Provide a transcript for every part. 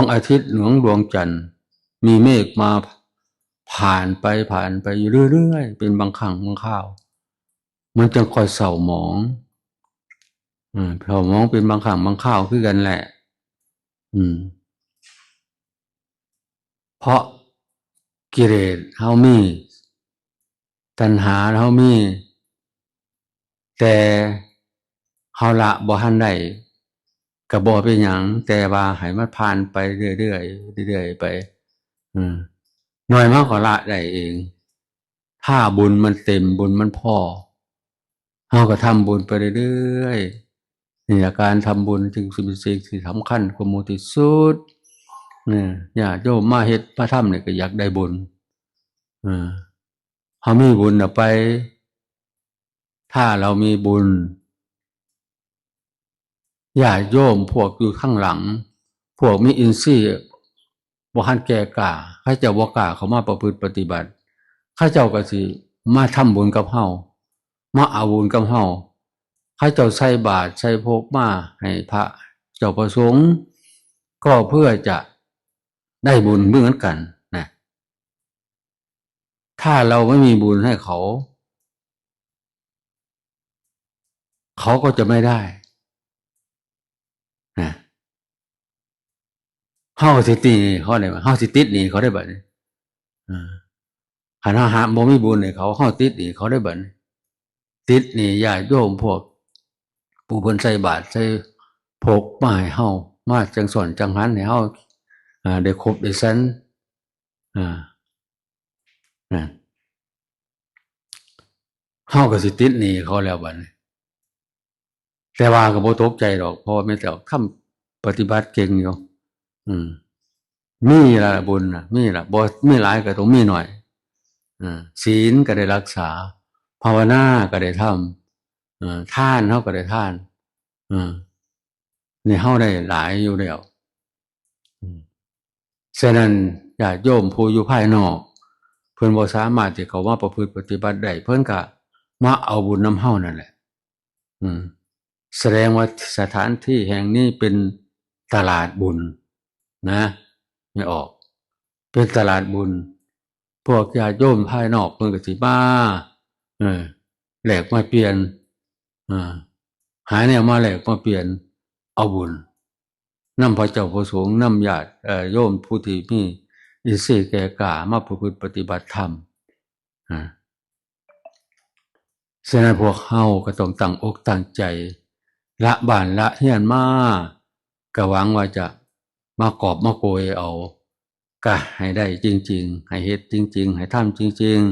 งอาทิตย์หลวงดวงจันทร์มีเมฆมาผ่านไปอยู่เรื่อยๆเป็นบางครั้งบางคราวมันจึงค่อยเศร้าหมองเศร้าหมองเป็นบางครั้งบางคราวคือกันแหละเพราะกิเลสเฮามีตัณหาเฮามีแต่เฮาละบ่ทันได้ก็บ่เป็นหยังแต่ว่าให้มันผ่านไปเรื่อยๆไปน้อยมากก็ละได้เองถ้าบุญมันเต็มบุญมันพอเฮาก็ทำบุญไปเรื่อยๆนี่การทำบุญจึงเป็นสิ่งที่สำคัญกว่าหมู่ที่สุดญาติโยมมาเฮ็ดมาทำเนี่ยก็อยากได้บุญเฮามีบุญไปถ้าเรามีบุญญาติโยมพวกอยู่ข้างหลังพวกมีอินทรีย์บ่ทันแก่กล้าเขาเจ้าบ่กล้าเข้ามาประพฤติปฏิบัติเขาเจ้าก็สิมาทำบุญกับเฮามาเอาบุญกับเฮาเขาเจ้าใส่บาตรใส่ภพมาให้พระเจ้าประสงค์ก็เพื่อจะได้บุญเหมือนกันนะถ้าเราไม่มีบุญให้เขาเขาก็จะไม่ได้นะเฮาสิติเขาได้เฮาสิติดนี่เขาได้บัดนี้หันหาบ่มีบุญให้เขาเฮาติดนี่เขาได้บัดนี้ติดนี่ญาติโยมพวกผู้เพิ่นใส่บาตรใส่ภพมาให้เฮามาจังสอนจังหันให้เฮาได้ครบได้สันนั่นเฮาก็สิติดนี่เขาแล้วบัดนี้แต่ว่าก็บ่ตกใจดอกเพราะแม่นแต่ทำปฏิบัติเก่งอยู่มีละบุญน่ะมีละบ่มีหลายก็ต้องมีหน่อยศีลก็ได้รักษาภาวนาก็ได้ทำทานเฮาก็ได้ทานนี่เฮาได้หลายอยู่แล้วฉะนั้นญาติโยมผู้อยู่ภายนอกเพิ่นบ่สามารถที่เขามาประพฤติปฏิบัติได้เพิ่นก็มาเอาบุญนำเฮานั่นแหละแสดงว่าสถานที่แห่งนี้เป็นตลาดบุญนะไม่ออกเป็นตลาดบุญพวกญาติโยมภายนอกเพิ่นก็สิมาแลกมาเปลี่ยนหาแนวมาแลกมาเปลี่ยนเอาบุญนำพระเจ้าพระสงฆ์นำญาติโยมผู้ที่มีอินทรีย์แก่กล้ามาประพฤติปฏิบัติธรรมฉะนั้นพวกเฮาก็ต้องตั้งอกตั้งใจละบ้านละเฮียนมาก็หวังว่าจะมากอบมาโกยเอาก็ให้ได้จริงๆให้เฮ็ดจริงๆให้ทำจริงๆ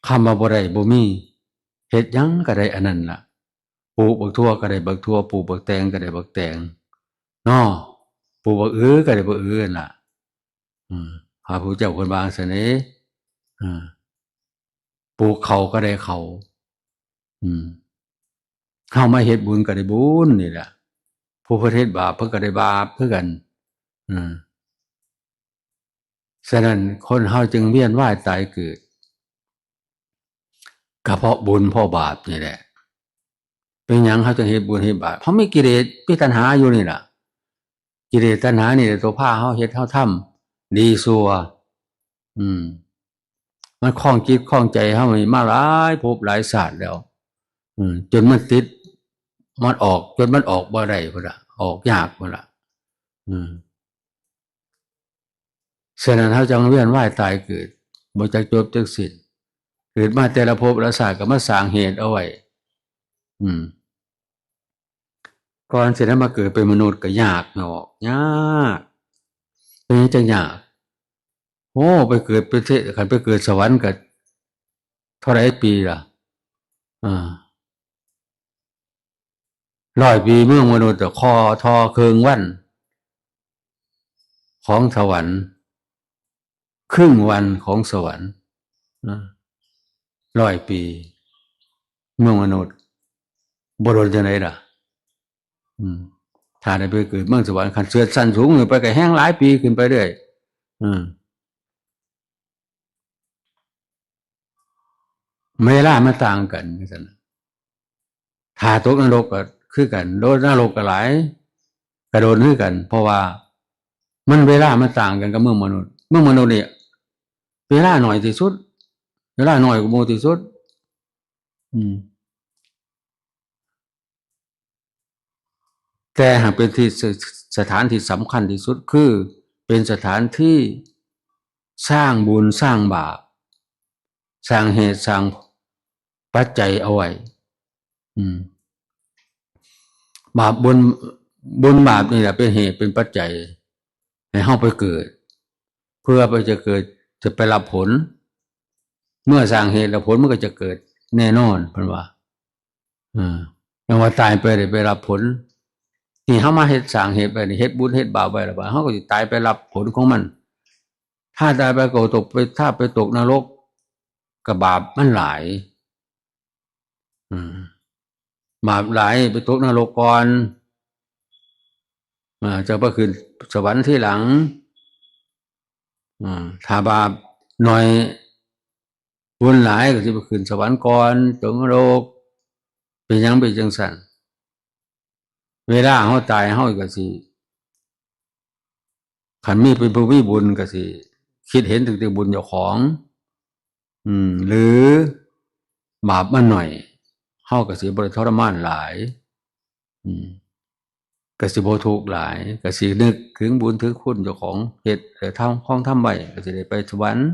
คำว่าบ่ได้บ่มีเฮ็ดหยังก็ได้อันนั้นล่ะปลูกบักทั่วก็ได้บักทั่วปลูกบักแตงก็ได้บักแตงเนาะปลูกบักอื้อก็ได้บักอื้อนั่นล่ะพระพุทธเจ้าเพิ่นว่าซั่นเด้ปลูกเขาก็ได้เขาเฮามาเฮ็ดบุญก็ได้บุญนี่แหละผู้เฮ็ดบาปเพิ่นก็ได้บาปคือกันฉะนั้นคนเฮาจึงเวียนว่ายตายเกิดก็เพราะบุญเพราะบาปนี่แหละเป็นหยังเฮาจึงเฮ็ดบุญเฮ็ดบาปเพราะมีกิเลสมีตัณหาอยู่นี่ล่ะกิเลสตัณหานี่แหละตัวพาเฮาเฮ็ดเฮาทำดีซัวมันคล้องจิตคล้องใจเฮามาหลายภพหลายชาติแล้วจนมันติดมันออกจนมันออกบ่ได้พุ่นล่ะออกยากพุ่นล่ะฉะนั้นเฮาจังเวียนว่ายตายเกิดบ่จักจบจักสิ้นเกิดมาแต่ละภพละชาติก็มาสร้างเหตุเอาไว้ก่อนสิได้มาเกิดเป็นมนุษย์ก็ยากเนาะยากเป็นจังยากโอ้ไปเกิดเป็นคันไปเกิดสวรรค์ก็เท่าไหร่ปีล่ะ100 ปีเมืองมนุษย์คอทอเคืองวันของสวรรค์ครึ่งวันของสวรรค์100 ปีเมืองมนุษย์บ่โดนจังได๋ล่ะถ้าได้ไปเกิดเมืองสวรรค์คันเสือสั้นสูงไปก็แห้งหลายปีขึ้นไปเรื่อยเวลามันต่างกันจังซั่นถ้าตกนรกก็คือกันโดนนรกก็หลาย กระโดดด้วยกันเพราะว่ามันเวลามันต่างกันกับเมืองมนุษย์เนี่ยเวลาหน่อยที่สุดเวลาหน่อยกว่าโมที่สุดแต่หากเป็นที่สถานที่สำคัญที่สุดคือเป็นสถานที่สร้างบุญสร้างบาปสร้างเหตุสร้างปัจจัยเอาไว้บาปบุญบาปนี่แหละเป็นเหตุเป็นปัจจัยให้เข้าไปเกิดเพื่อไปจะเกิดจะไปรับผลเมื่อสร้างเหตุแล้วผลมันก็จะเกิดแน่นอนเพิ่นว่าอย่างว่าตายไปได้ไปรับผลนี่เฮามาเฮ็ดสร้างเหตุไปนี่เฮ็ดบุญเฮ็ดบาปไปแล้วเฮาก็สิตายไปรับผลของมันถ้าตายไปก็ตกไปถ้าไปตกนรกก็บาปมันหลายบาปหลายไปตกนรกก่อนจะไปขึ้นสวรรค์ที่หลังถ้าบาปหน่อยบุญหลายก็สิไปขึ้นสวรรค์ก่อนตกนรกเป็นหยังเป็นจังซั่นเวลาเฮาตายเฮาก็สิคันมีเป็นผู้มีบุญก็สิคิดเห็นถึงแต่บุญเจ้าของหรือบาปมันหน่อยเฮาก็สิบ่ได้ทรมานหลายก็สิบ่ทุกข์หลายก็สินึกถึงบุญถึงคุณเจ้าของเฮ็ดทำของทำไว้ก็สิได้ไปสวรรค์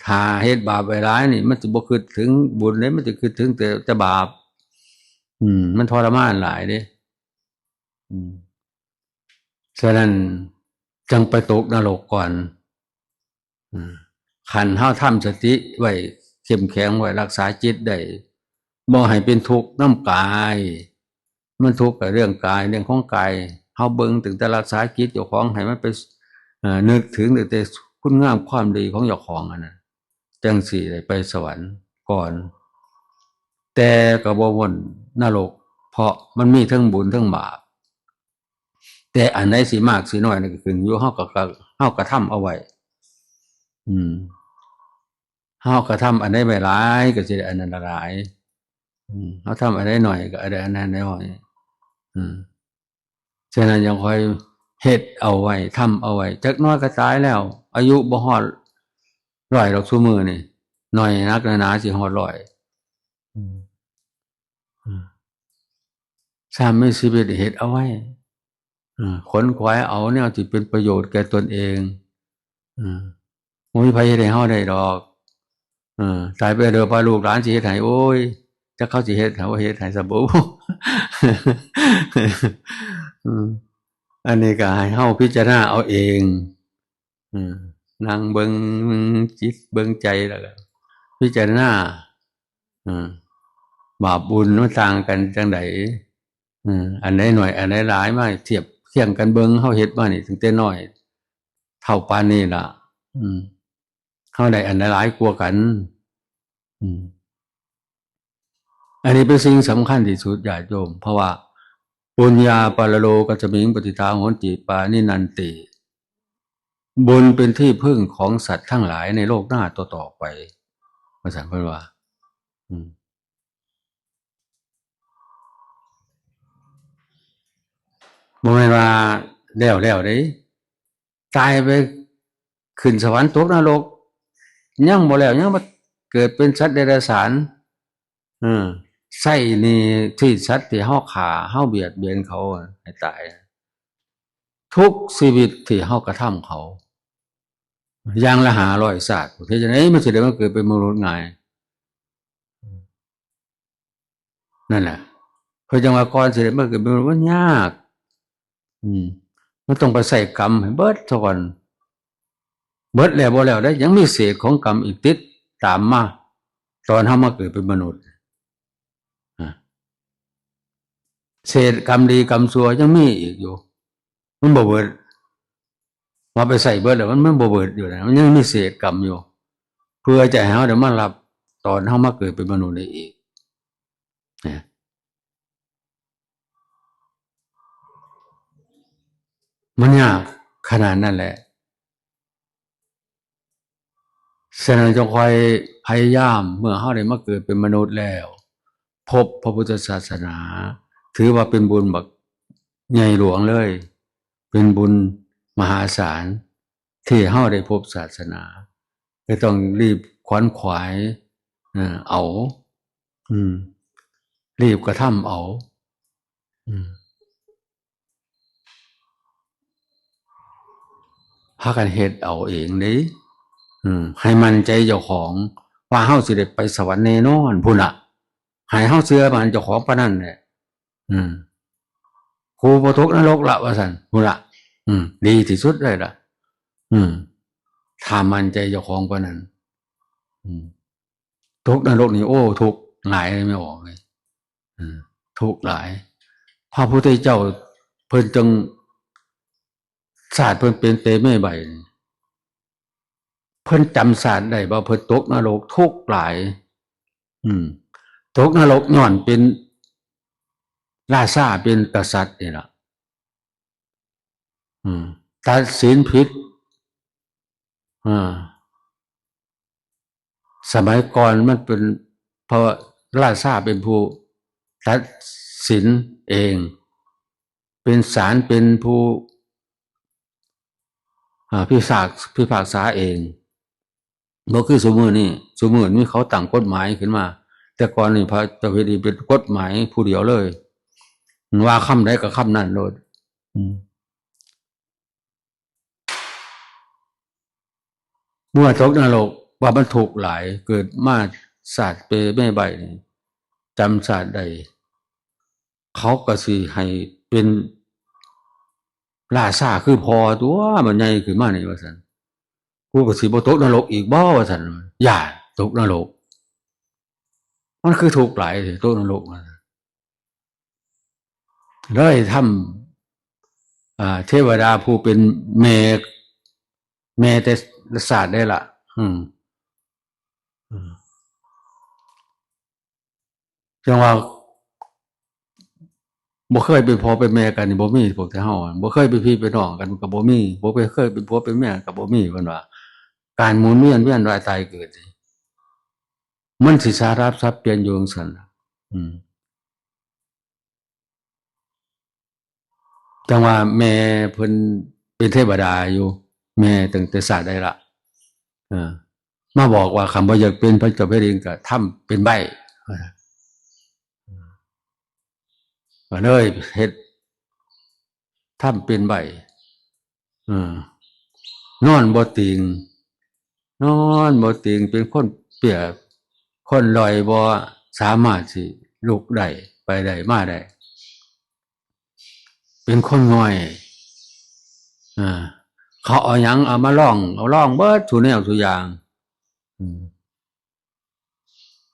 ถ้าเฮ็ดบาปไว้หลายนี่มันสิบ่คิดถึงบุญเด้มันสิคิดถึงแต่บาปมันทรมานหลายเด้ฉะนั้นจังไปตกนรกก่อนขันเฮาทำสติไว้เข้มแข็งไว้รักษาจิตได้บ่ให้เป็นทุกข์น้ำกายมันทุกข์กับเรื่องกายเรื่องของกายเฮาเบิ่งถึงแต่รักษาจิตเจ้าของให้มันไปนึกถึงแต่คุณงามความดีของเจ้าของอันนั้นจังสิได้ไปสวรรค์ก่อนแต่ก็บ่วนนรกเพราะมันมีทั้งบุญทั้งบาปแต่อันใดสิมากสิน้อยนั่นก็ขึ้นอยู่เฮากระทำเอาไว้เฮากระทำอันใดไม่ร้ายก็สิได้อันนั้นหลายเฮาทำอันใดหน่อยก็อันใดอันนั้นน้อยฉะนั้นยังคอยเฮ็ดเอาไว้ทำเอาไว้จักน้อยก็ตายแล้วอายุบ่ฮอด100ดอกซุมื้อนี่น้อยนักหนาสิฮอด100สร้างมีชีวิตเฮ็ดเอาไว้ขนขวายเอาแนวที่เป็นประโยชน์แก่ตนเองบ่มีไผเฮ็ดให้เฮาได้ดอกตายไปเด้อพาลูกหลานสิเฮ็ดให้โอ้ยจักเขาสิเฮ็ดให้บ่เฮ็ดให้ซะบ่อันนี้ก็ให้เฮาพิจารณาเอาเองนั่งเบิ่งจิตเบิ่งใจแล้วก็พิจารณาบาปบุญมันต่างกันจังไดอันใดหน่อยอันใดหลายมาเทียบเทียงกันเบิ่งเฮาเฮ็ดมานี่ถึงแต่น้อยเท่าปานนี้ล่ะเฮาได้อันใดหลายกว่ากันอันนี้เป็นสิ่งสำคัญที่สุดญาติโยมเพราะว่าปุญญาปารโลกัจจมิงปฏิทาโหนติปานินันติบุญเป็นที่พึ่งของสัตว์ทั้งหลายในโลกหน้าต่อไปภาษาเพิ่นว่าบ่แม่นว่าแล้วเด้ตายไปขึ้นสวรรค์ตกนรกยังบ่แล้วยังมาเกิดเป็นสัตว์เดรัจฉานไส้นี่ที่สัตว์ที่เฮาฆ่าเฮาเบียดเบียนเขาให้ตายทุกชีวิตที่เฮากระทำเขาอย่างละ500ชาติเฮ็ดจังได๋มันสิได้มาเกิดเป็นมนุษย์ง่ายนั่นแหละเพิ่นจังว่าก่อนสิได้มาเกิดเป็นมนุษย์มันยากมันต้องไปใส่กรรมให้เบิดซะก่อนเบิดแล้วบ่แล้วได้ยังมีเศษของกรรมอีกติดตามมาตอนเฮามาเกิดเป็นมนุษย์เศษกรรมดีกรรมชั่วยังมีอีกอยู่มันบ่เบิดว่าไปใส่เบิดแล้วมันบ่เบิดอยู่นะมันยังมีเศษกรรมอยู่เพื่อจะให้เฮาได้มารับตอนเฮามาเกิดเป็นมนุษย์ได้อีกมันยากขนาดนั้นแหละฉะนั้นจงคอยพยายามเมื่อเฮาได้มาเกิดเป็นมนุษย์แล้วพบพระพุทธศาสนาถือว่าเป็นบุญบัก ใหญ่หลวงเลยเป็นบุญมหาศาลที่เฮาได้พบศาสนาก็ต้องรีบขวนขวายเอารีบกระทำเอาพากันเฮ็ดเอาเองนี้ให้มันใจเจ้าของว่าเฮาสิได้ไปสวรรค์แน่นอนพุ่นน่ะให้เฮาเชื่อมันเจ้าของปานนั้นแหละครูบ่ตกนรกละว่าซั่นพุ่นล่ะดีที่สุดเลยล่ะถ้ามันใจเจ้าของปานนั้นตกนรกนี่โอ้ทุกข์หลายไม่ออกเลยทุกข์หลายพระพุทธเจ้าเพิ่นจึงศาสตร์เพิ่นเป็นเตไม่ใบเพิ่นจำศาสตร์ได้ว่าเพิ่นตกนรกทุกข์หลายตกนรกย้อนเป็นราชาเป็นกษัตริย์นี่ล่ะตัดสินผิดสมัยก่อนมันเป็นเพราะราชาเป็นผู้ตัดสินเองเป็นศาลเป็นผู้พิพากษาเองบ่คือสมมุตินี่สมมุติมีเขาตั้งกฎหมายขึ้นมาแต่ก่อนนี่พระเจ้าแผ่นดินเป็นกฎหมายผู้เดียวเลยว่าคำใดก็คำนั้นโลดเมื่อตกนรกว่ามันถูกหลายเกิดมาศาสตร์เปแม่ใบจำศาสตร์ใดเขาก็สิให้เป็นราชาคือพอตัวมันใหญ่ขึ้นมานี่ว่าซั่นกูก็สิบ่ตกนรกอีกบ่ว่าซั่นอย่าตกนรกมันคือถูกหลายตกนรกเลยทำเทวดาผู้เป็นเมแต่ศาสตร์ได้ละจังว่าบ่เคยเป็นพ่อเป็นแม่กันบ่มีพวกแต่เฮาบ่เคยเป็นพี่เป็นน้องกันก็บ่มีบ่เคยเป็นพ่อเป็นแม่ก็บ่มีเพิ่นว่าการหมุนเวียนว่ายตายเกิดมันสิสารพัดสับเปลี่ยนอยู่จังซั่นจังว่าแม่เพิ่นเป็นเทวดาอยู่แม่ตั้งแต่ศาสตร์ได้ละมาบอกว่าคำว่าอยากเป็นพระเจ้าแผ่นดินก็ทำเป็นใบก็เลยเฮ็ดทำเป็นใบนอนบ่ติงนอนบ่ติงเป็นคนเปียกคนลอยบ่สามารถสิลุกได้ไปได้มาได้เป็นคนง่อยเขาเอาหยังเอามาล่องเอาล่องเบิดทุแนวทุอย่าง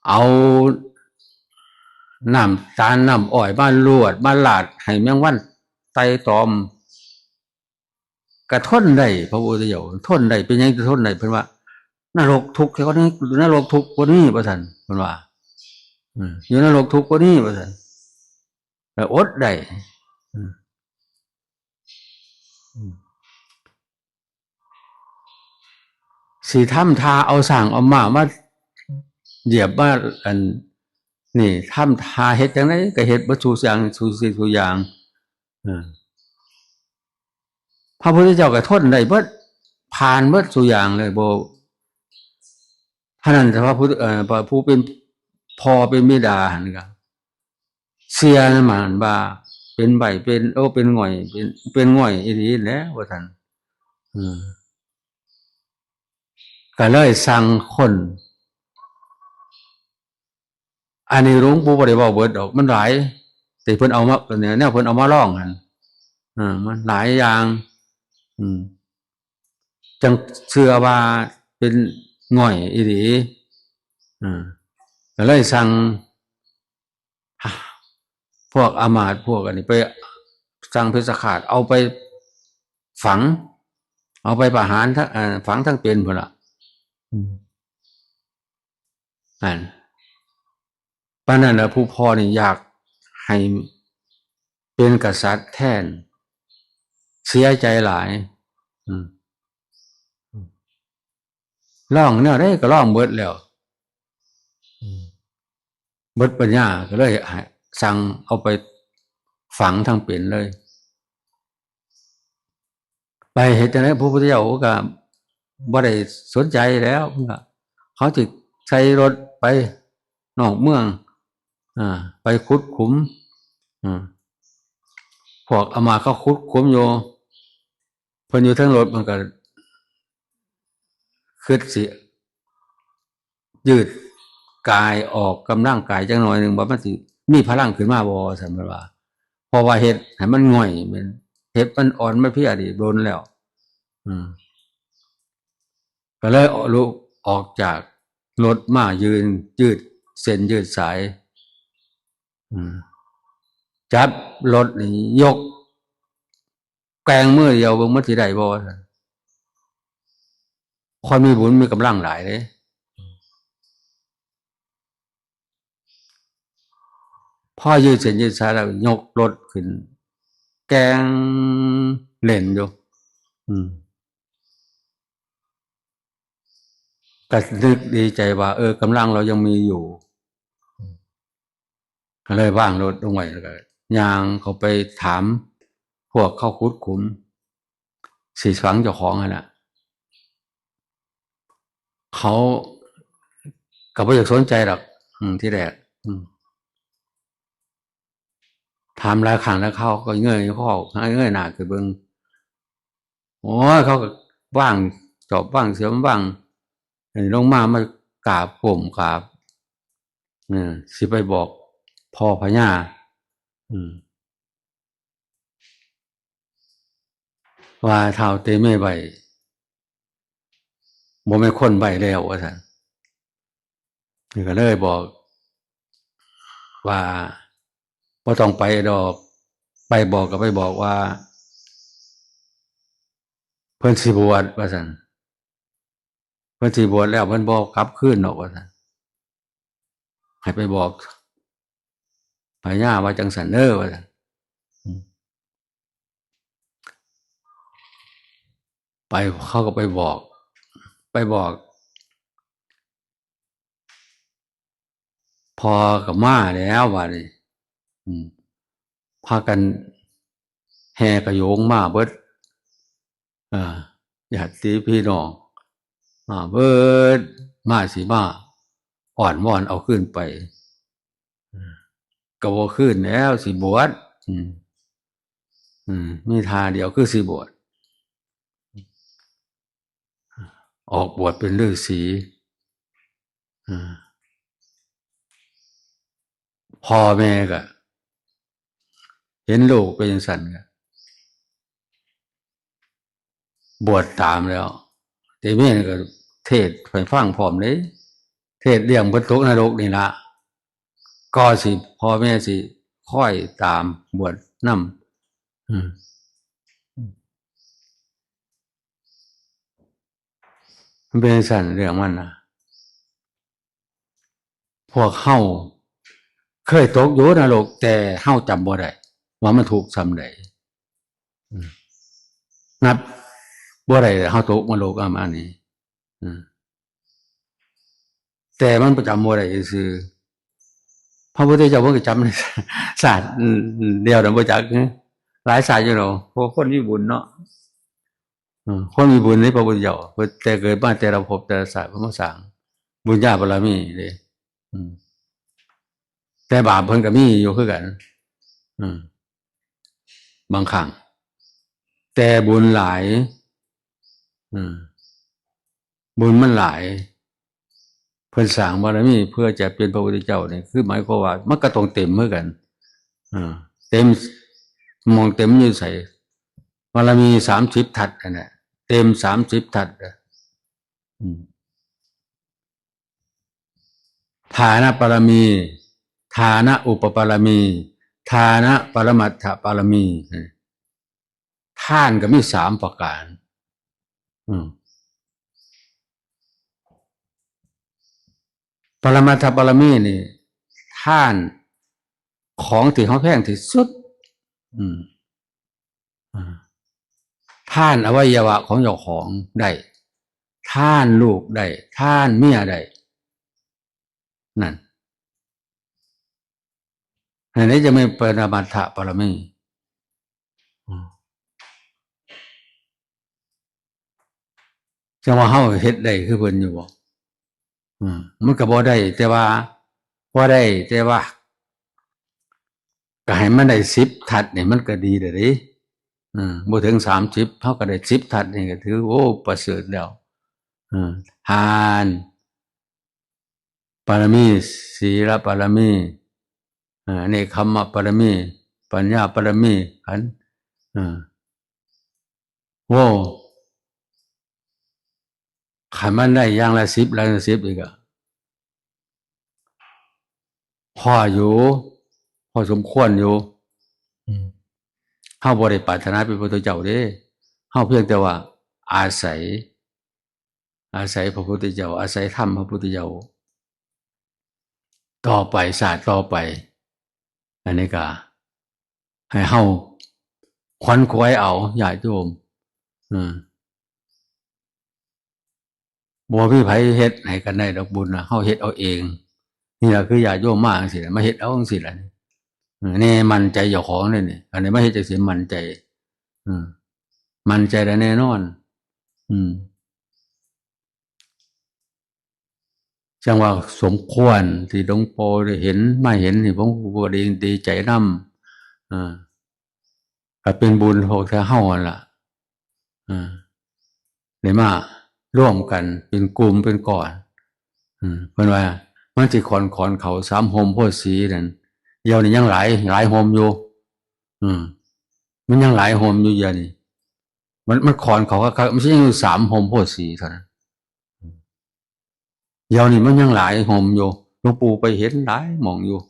เอาน้ำตาลน้ำอ้อยมาลวดมาลาดให้แมงวันไต่ตอมกระทนได้พระพุทธเจ้าทนได้เป็นยังจะทนได้เพิ่นว่านรกทุกข์เขานี้นรกทุกข์กว่านี้ประสันเพิ่นว่าอยู่นรกทุกข์กว่านี้ประสันแต่อดได้สีทำทาเอาสั่งเอามาเหยียบมาอันนี่ทำทาเฮ็ดจังไดก็เฮ็ดบ่สู่อย่างสู่สิ่งสู่อย่างพระพุทธเจ้าก็ทนได้เบิดผ่านเบิดสู่อย่างเลยบ่พระนั้นแต่ว่าผู้เป็นพ่อเป็นบิดาหั่นก็เสียนะมันว่าเป็นใบเป็นเป็นง่อยเป็นง่อยอีหลีแหละว่าซั่นก็เลยสั่งคนอันนี้หลวงปู่บ่ได้เว้าเบิดดอกมันหลายแต่เพิ่นเอามาเนี่ยเพิ่นเอามาร้องหั่นมันหลายอย่างจังเชื่อว่าเป็นง่อยอีหลีก็เลยสั่งพวกอามาตย์พวกอันนี้ไปสั่งเพชฌฆาตเอาไปฝังเอาไปประหารทั้งฝังทั้งเป็นพุ่นล่ะนั่นปานนั้นน่ะผู้พ่อนี่อยากให้เป็นกษัตริย์แทนเสียใจหลายร้องเนี่ยได้ก็ร้องเบิดแล้วเบิดปัญญาก็เลยสั่งเอาไปฝังทั้งเป็นเลย ไปเห็นจังได๋พระพุทธเจ้าก็บ่ได้สนใจแล้วเขาสิใช้รถไปนอกเมืองไปขุดขุมพวกอามาตย์เขาขุดขุมอยู่เพิ่นอยู่เทิงรถมันก็คิดสิยืดกายออกกำลังกายจังหน่อยหนึงว่ามันสิมีพลังขึ้นมาบ่ซั่นเพิ่นว่าเพราะว่าเฮ็ดให้มันง่อยมันเฮ็ดมันอ่อนมันเพลียดิโดนแล้วก็เลยลุกออกจากรถมายืนยืดเส้นยืดสายจับรถนี่ยกแกงมือเดียวเบิ่งมันสิได้บ่ซั่นคนมีบุญมีกำลังหลายเด้พอยืดเส้นยืดสายแล้วยกรถขึ้นแกงเล่นอยู่ก็นึกดีใจว่ากำลังเรายังมีอยู่ก็เลยว่างรถลงไว้แล้วก็ย่างเขาไปถามพวกเข้าขุดขุมสิฝังเจ้าของนั่นน่ะเขาก็บ่อยากสนใจหรอกที่แรกถามหลายครั้งแล้วเขาก็เงยข้อเงยหน้าขึ้นเบิ่งโอ้ยเขาก็ว่างจอบว่างเสือมันว่างลงมามากราบผมกราบสิไปบอกพ่อพญาว่าเท้าเตเมใบบ่แม่นคนใบแล้วว่าซั่นนี่ก็เลยบอกว่าบ่ต้องไปดอกไปบอกก็ไปบอกว่าเพิ่นสิบวชว่าซั่นเพิ่นสิบวชแล้วเพิ่นบ่กลับคืนดอกว่าซั่นให้ไปบอกพญาว่าจังซั่นเด้อว่าซั่นไปเขาก็ไปบอกพอกับมาแล้วว่านี่พากันแห่กระโยงมาเบิดญาติพี่น้องมาเบิดมาสิมาอ่อนวอนเอาขึ้นไปก็บ่ขึ้นแล้วสิบวชมีทาเดียวคือสิบวชออกบวชเป็นฤาษีพ่อแม่ก็เห็นลูกเป็นจังซั่นก็บวชตามแล้วแต่แม่ก็เทศน์ให้ฟังพร้อมเด้เทศน์เรื่องเพิ่นตกนรกนี่ล่ะก็สิพ่อแม่สิคอยตามบวชนำมันเป็นจังซั่นเรื่องมันน่ะพวกเฮาเคยตกอยู่นรกแต่เฮาจำบ่ได้ว่ามันถูกส่ำใดนับบ่ได้เฮาตกนรกอันนี้แต่มันประจำบ่ได้ซื่อพระพุทธเจ้าเพิ่นก็จำในศาสตร์เดียวน่ะบ่จักหลายศาสตร์อยู่เนาะเพราะคนมีบุญเนาะคนมีบุญในพระพุทธเจ้าเพิ่นแต่เกิดมาแต่ละภพแต่ละศาสตร์เพิ่นมาสร้างบุญญาบารมีเด้แต่บาปเพิ่นก็มีอยู่คือกันบางครั้งแต่บุญหลายบุญมันหลายเพิ่นสร้างบารมีเพื่อจะเป็นพระพุทธเจ้านี่คือหมายความว่ามันก็ต้องเต็มเหมือนกันเต็มมองเต็มอยู่ใส่บารมี30ทัศนั่นน่ะเต็ม30ทัศฐานะปรมีฐานะอุปปารมีฐานะปรมัตถปารมีท่านก็มี3ประการปรมัตถปารมีนี่ท่านของที่เขาแพงที่สุดท่านอวัยวะของเจ้าของได้ท่านลูกได้ท่านเมียได้นั่นอันนี้จะไม่ปรมัตถปารมี จังว่าเฮาเฮ็ดได้คือเพิ่นอยู่บ่มันก็บ่ได้แต่ว่าพอได้แต่ว่าก็ให้มันได้10ทัศนี่มันก็ดีเด้อเด้บ่ถึง30เฮาก็ได้10ทัศนี่ก็ถือโอ้ประเสริฐแล้วทานปรมีศีลปรมีเนกขัมมะปรมีปัญญาปรมีขันโว้ขันมันได้อย่างละ10ละ10อีกอะพออยู่พอสมควรอยู่เฮาบ่ได้ปรารถนาเป็นพระพุทธเจ้าเด้เฮาเพียงแต่ว่าอาศัยพระพุทธเจ้าอาศัยธรรมพระพุทธเจ้าต่อไปศาสตร์ต่อไปอันนี้ก็ให้เฮาขวัญขวายเอาญาติโยมบ่มีไผเฮ็ดให้กันได้ดอกบุญนะเฮาเฮ็ดเอาเองนี่ล่ะคือญาติโยมมาจังซี่มาเฮ็ดเอาจังซี่ล่ะแน่มั่นใจเจ้าของนี่อันนี้มาเฮ็ดจังซี่มั่นใจมั่นใจได้แน่นอนจังว่าสมควรที่หลวงปู่ได้เห็นมาเห็นนี่ผมก็ดีใจนำก็เป็นบุญพวกเฮานั่นล่ะได้มาร่วมกันเป็นกลุ่มเป็นก่อนเพิ่นว่ามันสิขอนเขา3โฮมโพธิ์ศรีนั่นเดี๋ยวนี้ยังหลายโฮมอยู่มันยังหลายโฮมอยู่เดี๋ยวนี้มันขอนเขาก็ไม่ใช่อยู่3โฮมโพธิ์ศรีเท่านั้นเดี๋ยวนี้มันยังหลายโฮมอยู่หลวงปู่ไปเห็นหลายหม่องอยู่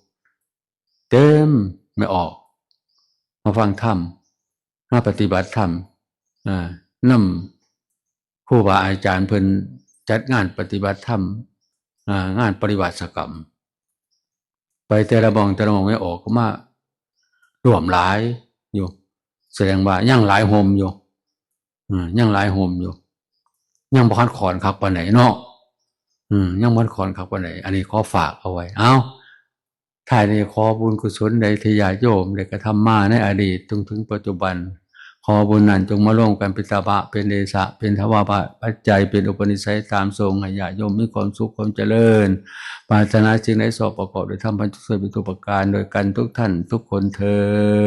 เต็มไม่ออกมาฟังธรรมมาปฏิบัติธรรมนำครูบาอาจารย์เพิ่นจัดงานปฏิบัติธรรมงานปฏิบัติกรรมไปแต่ละบ่องไม่ออกก็มาร่วมหลายอยู่แสดงว่ายังหลายโฮมอยู่ยังหลายโฮมอยู่ยังบ่คันขอนคักปานไหนเนาะยังบ่คันขอนคักปานไหนอันนี้ขอฝากเอาไว้ท้ายนี้ขอบุญกุศลใดที่ญาติโยมได้กระทำมาในอดีตจนถึงปัจจุบันขอบุญนั้นจงมาร่วมกันเป็นตบะเป็นเดชะเป็นทวารปัจจัยเป็นอุปนิสัยตามทรงให้ญาติโยมมีความสุขความเจริญปรารถนาสิ่งใดสอบประกอบโดยธรรมพันธุเสริฐเป็นตัวประการโดยกันทุกท่านทุกคนเทอญ